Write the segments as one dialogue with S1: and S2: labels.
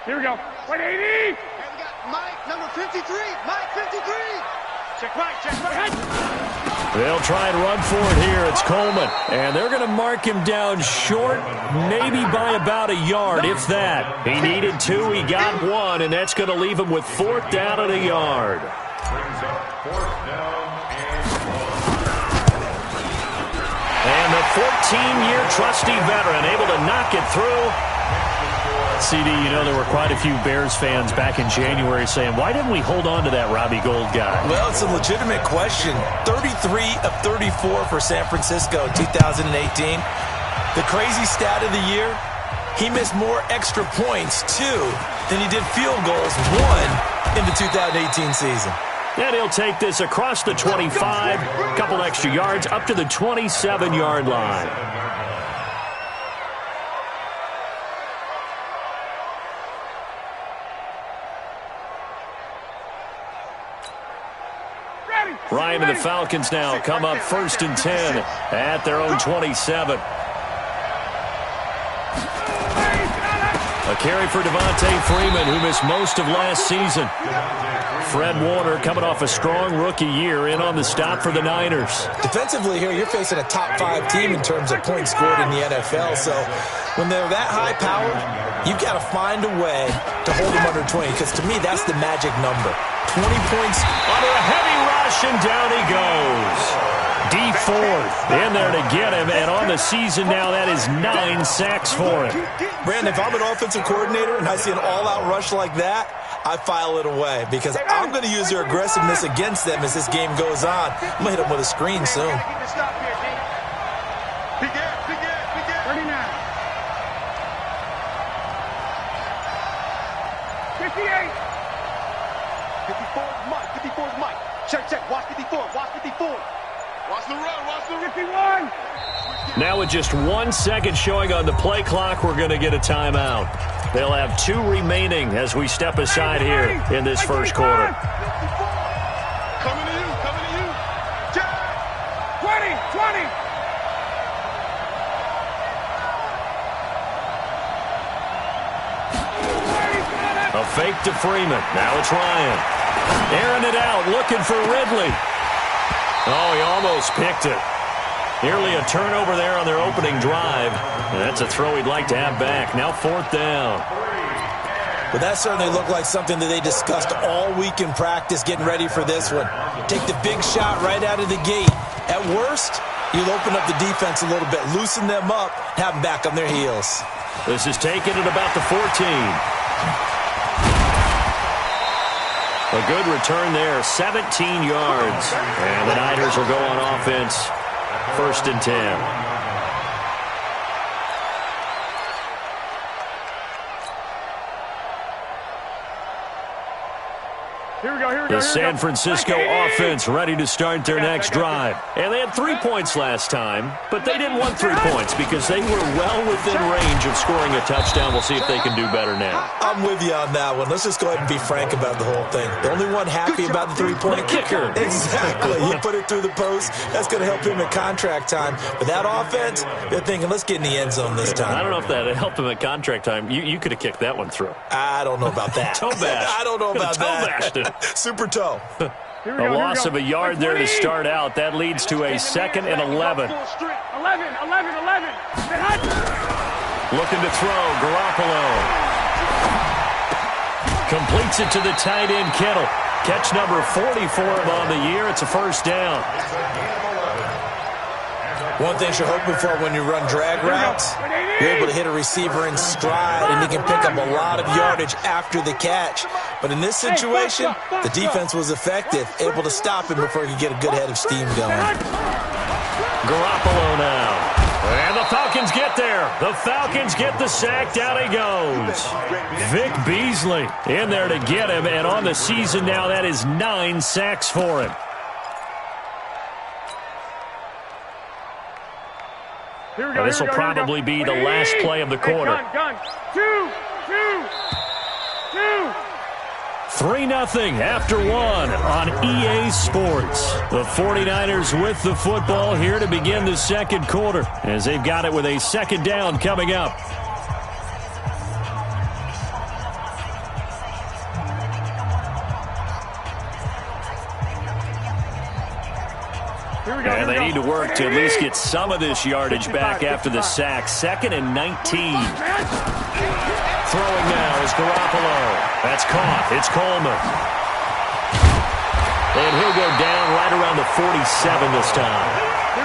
S1: Here we go. 180.
S2: And we got Mike, number 53. Mike, 53.
S1: Check right, check right.
S3: They'll try and run for it here. It's Coleman. And they're going to mark him down short, maybe by about a yard, if that. He needed 2. He got 1, and that's going to leave him with 4th down and a yard. And the 14-year trusty veteran able to knock it through. CD, you know there were quite a few Bears fans back in January saying, why didn't we hold on to that Robbie Gould guy?
S4: Well, it's a legitimate question. 33 of 34 for San Francisco in 2018. The crazy stat of the year, he missed more extra points, 2, than he did field goals, 1, in the 2018 season.
S3: And he'll take this across the 25, a couple extra yards, up to the 27-yard line. Ryan and the Falcons now come up 1st and 10 at their own 27. A carry for Devontae Freeman, who missed most of last season. Fred Warner coming off a strong rookie year in on the stop for the Niners.
S4: Defensively here, you're facing a top 5 team in terms of points scored in the NFL. So when they're that high-powered, you've got to find a way to hold them under 20, because to me, that's the magic number. 20 points.
S3: Under a heavy rush, and down he goes. D Ford in there to get him, and on the season now, that is 9 sacks for him.
S4: Brandon, if I'm an offensive coordinator and I see an all-out rush like that, I file it away, because I'm going to use their aggressiveness against them as this game goes on. I'm going to hit them with a screen soon.
S1: 39. 58.
S2: 54 is Mike. 54 is Mike. Check. Watch 54. Watch 54. Watch the run. Watch the
S1: 51.
S3: Now with just 1 second showing on the play clock, we're going to get a timeout. They'll have 2 remaining as we step aside here in this first quarter.
S2: Coming to you. Coming to you. Check.
S1: 20. 20.
S3: A fake to Freeman. Now it's Ryan. Airing it out, looking for Ridley. Oh, he almost picked it. Nearly a turnover there on their opening drive. And that's a throw he'd like to have back. Now 4th down.
S4: But that certainly looked like something that they discussed all week in practice, getting ready for this one. Take the big shot right out of the gate. At worst, you'll open up the defense a little bit, loosen them up, have them back on their heels.
S3: This is taken at about the 14. A good return there, 17 yards. And the Niners will go on offense, 1st and 10.
S1: Here we go.
S3: The San Francisco offense ready to start their next drive. And they had 3 points last time, but they didn't want 3 points because they were well within range of scoring a touchdown. We'll see if they can do better now.
S4: I'm with you on that one. Let's just go ahead and be frank about the whole thing. The only one happy about the three-point
S3: kicker.
S4: Exactly. You put it through the post. That's going to help him at contract time. But that offense, they're thinking, let's get in the end zone this time.
S3: I don't know if that helped him at contract time. You could have kicked that one through.
S4: I don't know about that.
S3: Toe bash.
S4: I don't know about that.
S3: Toe bashed it.
S4: Super toe.
S3: A loss of a yard there to start out. That leads to a 2nd and 11.
S1: 11. 11.
S3: Looking to throw, Garoppolo. Completes it to the tight end, Kittle. Catch number 40 for him on the year. It's a 1st down.
S4: One thing you're hoping for when you run drag routes, you're able to hit a receiver in stride, and he can pick up a lot of yardage after the catch. But in this situation, the defense was effective, able to stop him before he could get a good head of steam going.
S3: Garoppolo now. And the Falcons get there. The Falcons get the sack. Down he goes. Vic Beasley in there to get him. And on the season now, that is 9 sacks for him. This will probably be the last play of the quarter.
S1: Gun.
S3: 3-0 after 1 on EA Sports. The 49ers with the football here to begin the second quarter, as they've got it with a 2nd down coming up. And they need to work to at least get some of this yardage back after the sack. 2nd and 19. Throwing now is Garoppolo. That's caught. It's Coleman. And he'll go down right around the 47 this time.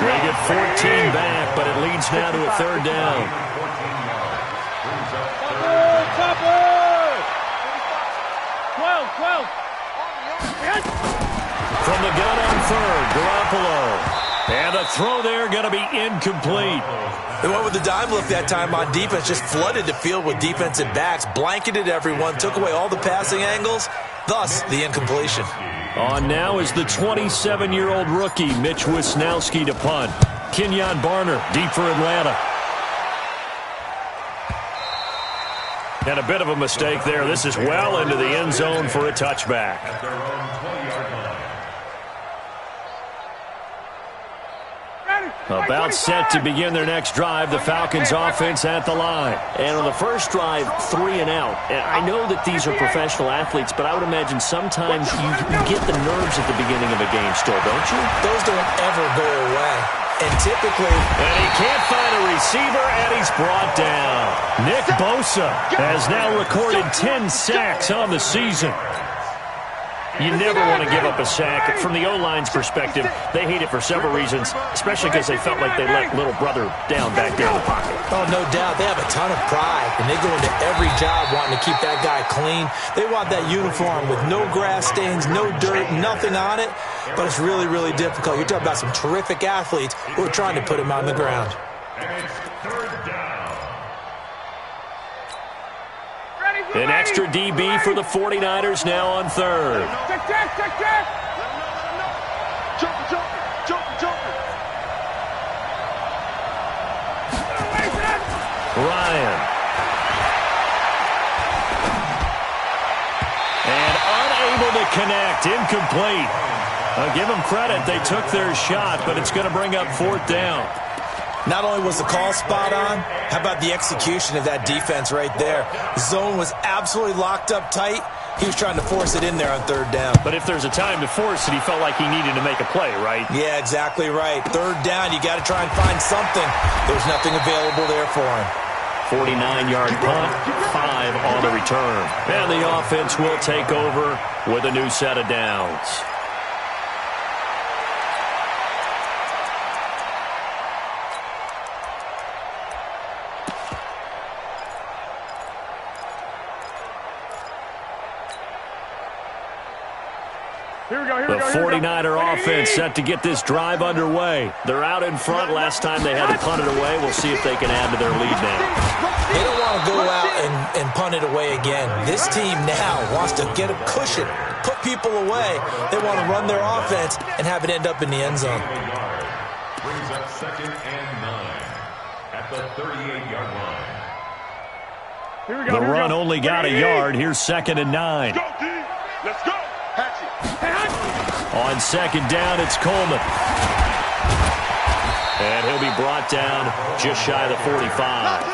S3: They get 14 back, but it leads now to a 3rd down. From the gun on 3rd, Garoppolo. And the throw there going to be incomplete.
S4: They went with the dime look that time on defense, just flooded the field with defensive backs, blanketed everyone, took away all the passing angles, thus the incompletion.
S3: On now is the 27-year-old rookie, Mitch Wisnowski, to punt. Kenyon Barner, deep for Atlanta. And a bit of a mistake there. This is well into the end zone for a touchback. About set to begin their next drive, the Falcons offense at the line.
S5: And on the first drive, 3 and out. And I know that these are professional athletes, but I would imagine sometimes you get the nerves at the beginning of a game still, don't you?
S4: Those don't ever go away. And typically...
S3: And he can't find a receiver, and he's brought down. Nick Bosa has now recorded 10 sacks on the season. You never want to give up a sack. From the O-line's perspective, they hate it for several reasons, especially because they felt like they let little brother down back there in the pocket.
S4: Oh, no doubt. They have a ton of pride, and they go into every job wanting to keep that guy clean. They want that uniform with no grass stains, no dirt, nothing on it, but it's really, really difficult. You're talking about some terrific athletes who are trying to put him on the ground.
S3: An extra DB for the 49ers now on 3rd. Ryan. And unable to connect. Incomplete. I'll give them credit. They took their shot, but it's going to bring up 4th down.
S4: Not only was the call spot on, how about the execution of that defense right there? The zone was absolutely locked up tight. He was trying to force it in there on 3rd down.
S3: But if there's a time to force it, he felt like he needed to make a play, right?
S4: Yeah, exactly right. 3rd down, you got to try and find something. There's nothing available there for him.
S3: 49-yard punt, 5 on the return. And the offense will take over with a new set of downs. The 49er offense set to get this drive underway. They're out in front. Last time they had to punt it away. We'll see if they can add to their lead now.
S4: They don't want to go out and punt it away again. This team now wants to get a cushion, put people away. They want to run their offense and have it end up in the end zone.
S6: Brings up 2nd and 9 at the 38-yard line.
S3: The run only got a yard. Here's 2nd and 9.
S1: Let's go.
S3: On 2nd down, it's Coleman. And he'll be brought down just shy of the 45.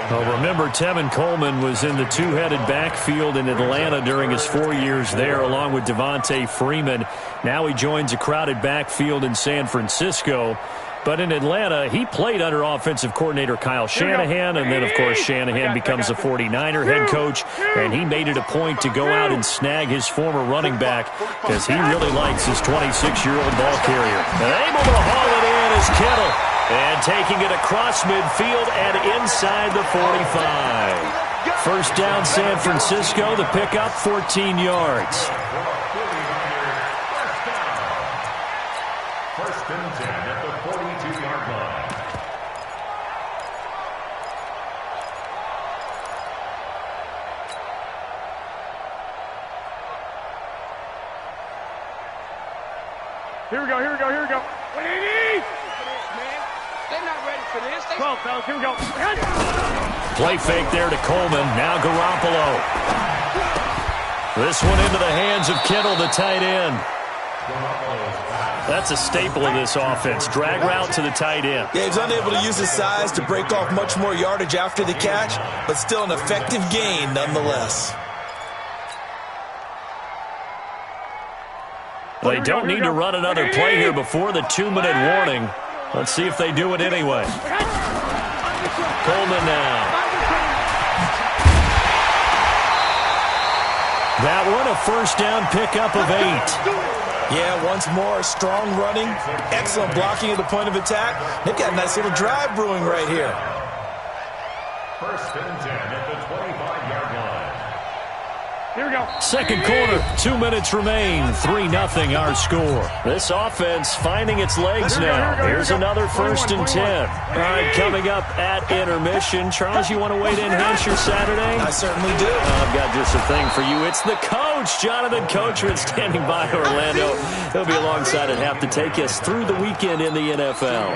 S3: Well, remember, Tevin Coleman was in the two-headed backfield in Atlanta during his 4 years there, along with Devontae Freeman. Now he joins a crowded backfield in San Francisco. But in Atlanta, he played under offensive coordinator Kyle Shanahan, and then, of course, Shanahan becomes a 49er head coach, and he made it a point to go out and snag his former running back because he really likes his 26-year-old ball carrier. And able to haul it in is Kittle, and taking it across midfield and inside the 45. First down, San Francisco. The pickup, 14 yards.
S6: First and 10 at the 42-yard line.
S1: Here we go. What do you need? They're not ready for this. 12, fellas, here we go.
S3: Play fake there to Coleman. Now Garoppolo. This one into the hands of Kittle, the tight end. That's a staple of this offense. Drag route to the tight end.
S4: Yeah, he's unable to use his size to break off much more yardage after the catch, but still an effective gain nonetheless.
S3: They don't need to run another play here before the 2-minute warning. Let's see if they do it anyway. Coleman now. That one a first down pickup of 8.
S4: Yeah, once more, strong running, excellent blocking at the point of attack. They've got a nice little drive brewing right here.
S6: First and 10 at the 25-yard line.
S1: Here we go.
S3: Second quarter, 2 minutes remain. 3-0 our score. This offense finding its legs now. Here's another first and 10. All right, coming up at intermission. Charles, you want to wait in Hampshire Saturday?
S4: I certainly do.
S3: I've got just a thing for you. It's the coach, Jonathan Coachman, standing by Orlando. He'll be alongside at half to take us through the weekend in the NFL.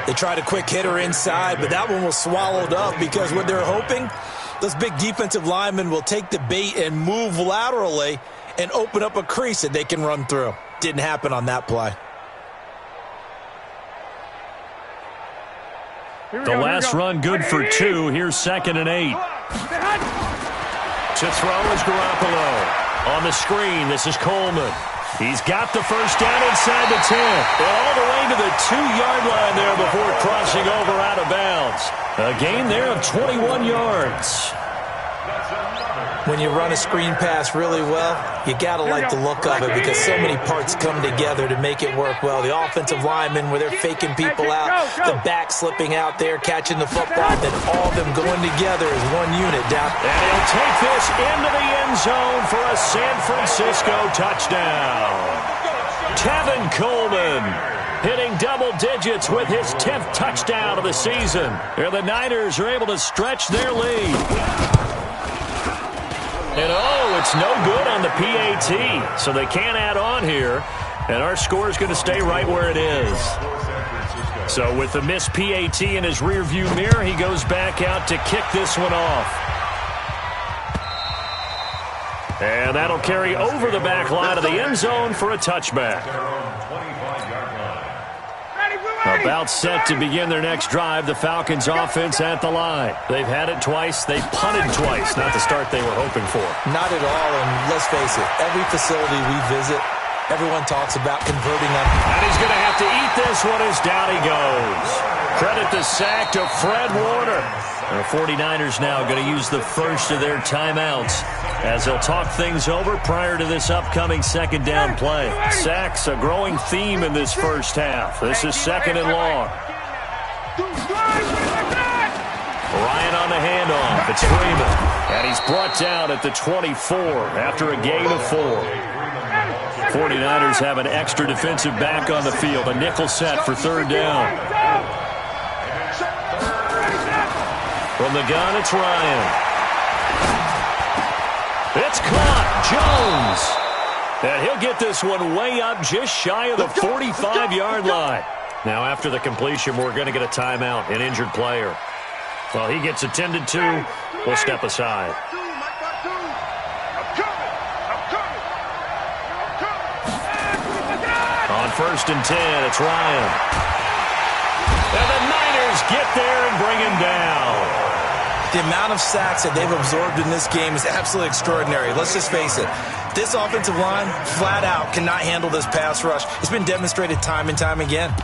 S4: They tried a quick hitter inside, but that one was swallowed up because what they're hoping, those big defensive linemen will take the bait and move laterally and open up a crease that they can run through. Didn't happen on that play.
S3: The last run good for 2. Here's 2nd and 8. To throw is Garoppolo. On the screen, this is Coleman. He's got the first down inside the 10. All the way to the 2-yard line there before crossing over out of bounds. A gain there of 21 yards.
S4: When you run a screen pass really well, you got to like the look of it because so many parts come together to make it work well. The offensive linemen, where they're faking people out, the back slipping out there, catching the football, then all of them going together as one unit down.
S3: And he'll take this into the end zone for a San Francisco touchdown. Tevin Coleman hitting double digits with his 10th touchdown of the season. Here the Niners are able to stretch their lead. And it's no good on the PAT, so they can't add on here. And our score is going to stay right where it is. So with the missed PAT in his rearview mirror, he goes back out to kick this one off. And that'll carry over the back line of the end zone for a touchback. About set to begin their next drive, the Falcons offense at the line. They've had it twice. They've punted twice. Not the start they were hoping for.
S4: Not at all, and let's face it, every facility we visit, everyone talks about converting them.
S3: And he's going to have to eat this one as down he goes. Credit the sack to Fred Warner. The 49ers now going to use the first of their timeouts as they'll talk things over prior to this upcoming second down play. Sacks a growing theme in this first half. This is 2nd and long. Ryan on the handoff. It's Freeman. And he's brought down at the 24 after a gain of 4. 49ers have an extra defensive back on the field. A nickel set for 3rd down. From the gun, it's Ryan. It's caught. Jones. And he'll get this one way up just shy of the 45-yard line. Now, after the completion, we're going to get a timeout, an injured player. Well, he gets attended to. We'll step aside. On 1st and 10, it's Ryan. And the Niners get there and bring him down.
S4: The amount of sacks that they've absorbed in this game is absolutely extraordinary. Let's just face it. This offensive line, flat out, cannot handle this pass rush. It's been demonstrated time and time again.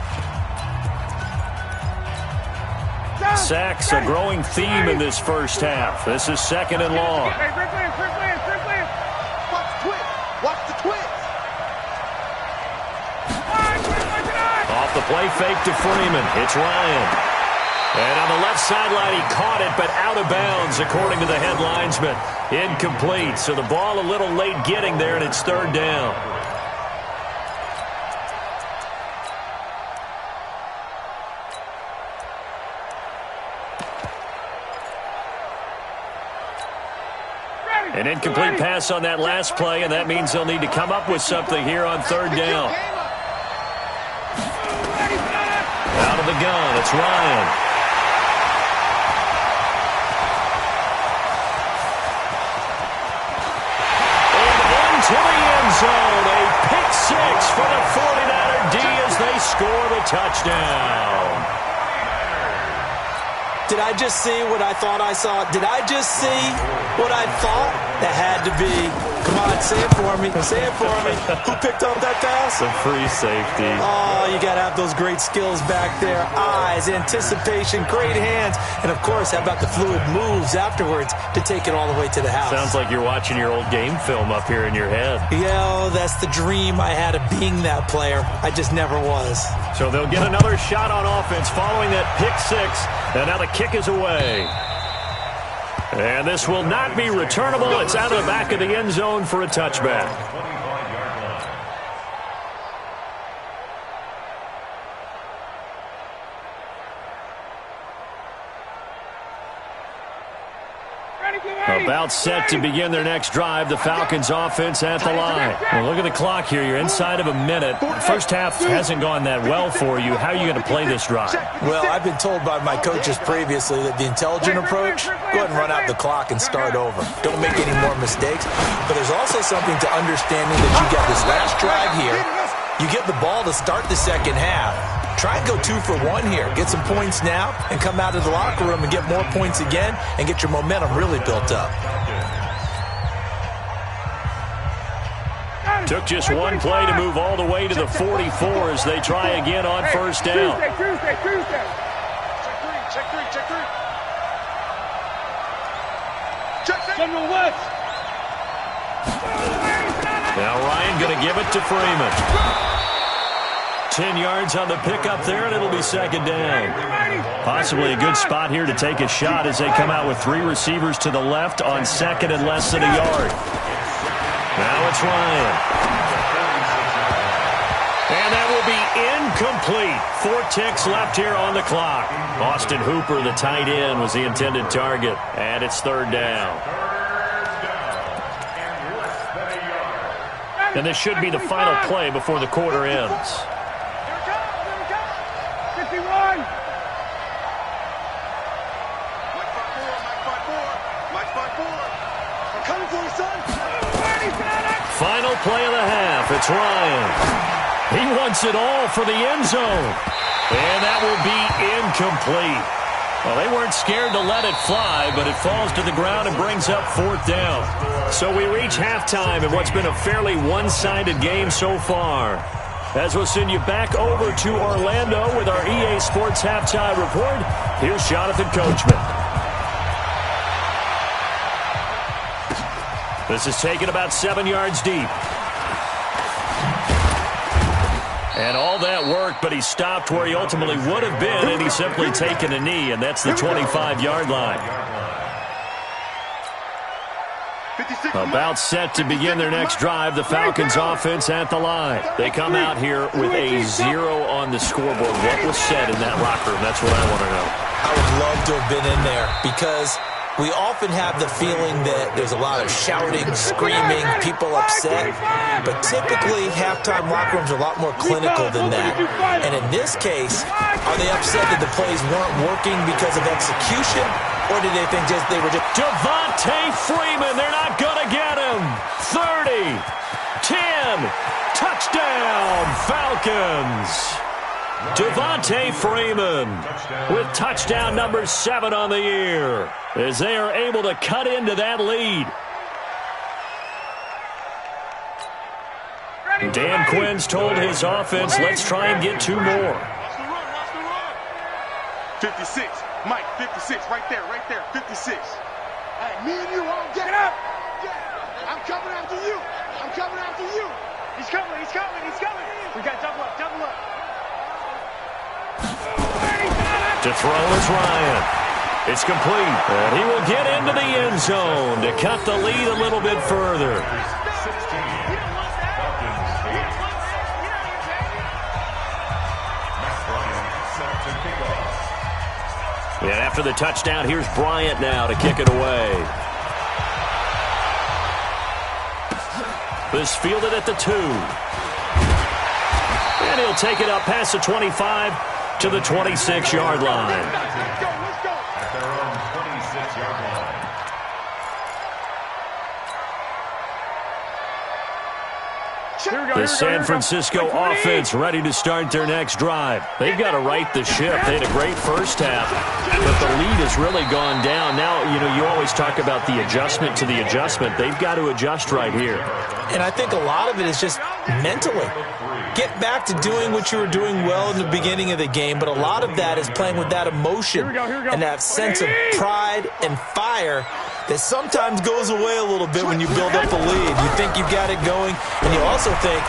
S3: Sacks a growing theme in this first half. This is 2nd and long.
S2: Watch the twist.
S3: Off the play fake to Freeman. It's Ryan. And on the left sideline, he caught it, but out of bounds, according to the head linesman. Incomplete. So the ball a little late getting there, and it's 3rd down. An incomplete pass on that last play, and that means they'll need to come up with something here on 3rd down. Out of the gun, it's Ryan. To the end zone, a pick 6 for the 49er D as they score the touchdown.
S4: Did I just see what I thought I saw? Did I just see what I thought? That had to be. Come on, say it for me. Say it for me. Who picked up that pass?
S3: A free safety.
S4: Oh, you got to have those great skills back there. Eyes, anticipation, great hands. And, of course, how about the fluid moves afterwards to take it all the way to the house?
S3: Sounds like you're watching your old game film up here in your head.
S4: Yeah, that's the dream I had of being that player. I just never was.
S3: So they'll get another shot on offense following that pick six. And now the kick is away. And this will not be returnable. It's out of the back of the end zone for a touchback. About set to begin their next drive. The Falcons offense at the line. Well, look at the clock here. You're inside of a minute. First half hasn't gone that well for you. How are you going to play this drive?
S4: Well, I've been told by my coaches previously that the intelligent approach, go ahead and run out the clock and start over. Don't make any more mistakes. But there's also something to understanding that you get this last drive here. You get the ball to start the second half. Try and go 2 for 1 here. Get some points now and come out of the locker room and get more points again and get your momentum really built up.
S3: Took just one play to move all the way to the 44 as they try again on first down.
S1: Tuesday.
S2: Check three.
S1: General West.
S3: Now Ryan going to give it to Freeman. 10 yards on the pickup there, and it'll be second down. Possibly a good spot here to take a shot as they come out with 3 receivers to the left on second and less than a yard. Now it's Ryan. And that will be incomplete. 4 ticks left here on the clock. Austin Hooper, the tight end, was the intended target. And it's third down. And this should be the final play before the quarter ends.
S1: 51. I'm coming for you, son.
S3: Final play of the half. It's Ryan. He wants it all for the end zone. And that will be incomplete. Well, they weren't scared to let it fly, but it falls to the ground and brings up fourth down. So we reach halftime in what's been a fairly one-sided game so far. As we'll send you back over to Orlando with our EA Sports Halftime Report, here's Jonathan Coachman. This is taken about 7 yards deep. And all that work, but he stopped where he ultimately would have been, and he's simply taken a knee, and that's the 25-yard line. About set to begin their next drive, the Falcons offense at the line. They come out here with a 0 on the scoreboard. What was said in that locker room? That's what I want to know.
S4: I would love to have been in there because we often have the feeling that there's a lot of shouting, screaming, people upset. But typically, halftime locker rooms are a lot more clinical than that. And in this case, are they upset that the plays weren't working because of execution? Or did they think they were just...
S3: Devontae Freeman, they're not going to get him. 30, 10, touchdown, Falcons. Devontae Freeman with touchdown number 7 on the year as they are able to cut into that lead. Dan Quinn's told his offense, let's try and get 2 more.
S2: 56. Mike, 56, right there, 56.
S1: Hey, me and you won't get up. I'm coming after you. He's coming. We got double up.
S3: To throw is Ryan. It's complete. And he will get into the end zone to cut the lead a little bit further. And after the touchdown, here's Bryant now to kick it away. This fielded at the 2. And he'll take it up past the 25 to the 26-yard line.
S6: Let's go. At their own 26-yard line.
S3: The San Francisco offense ready to start their next drive. They've got to right the ship. They had a great first half, but the lead has really gone down. Now, you always talk about the adjustment to the adjustment. They've got to adjust right here.
S4: And I think a lot of it is just mentally. Get back to doing what you were doing well in the beginning of the game, but a lot of that is playing with that emotion and that sense of pride and fire that sometimes goes away a little bit when you build up a lead. You think you've got it going, and you also think,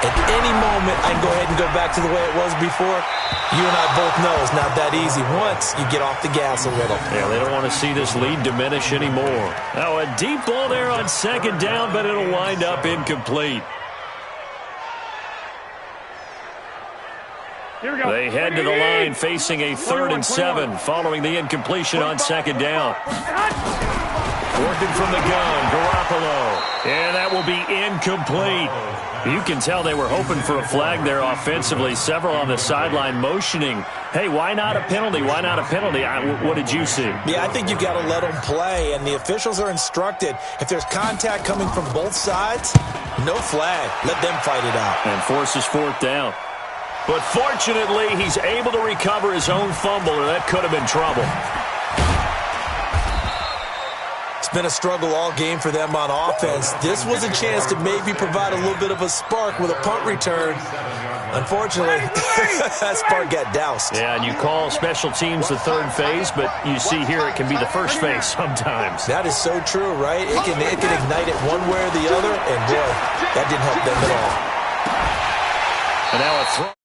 S4: at any moment, I can go ahead and go back to the way it was before. You and I both know it's not that easy once you get off the gas a little.
S3: Yeah, they don't want to see this lead diminish anymore. Now, a deep ball there on second down, but it'll wind up incomplete. They head to the line facing a 3rd and 7 following the incompletion on second down. Working from the gun, Garoppolo. And that will be incomplete. You can tell they were hoping for a flag there offensively. Several on the sideline motioning. Hey, why not a penalty? Why not a penalty? What did you see?
S4: Yeah, I think you've got to let them play, and the officials are instructed. If there's contact coming from both sides, no flag. Let them fight it out.
S3: And forces 4th down. But fortunately, he's able to recover his own fumble, or that could have been trouble.
S4: It's been a struggle all game for them on offense. This was a chance to maybe provide a little bit of a spark with a punt return. Unfortunately, that spark got doused.
S3: Yeah, and you call special teams the 3rd phase, but you see here it can be the 1st phase sometimes.
S4: That is so true, right? It can ignite it one way or the other, and boy, that didn't help them at all.
S3: And now a throw.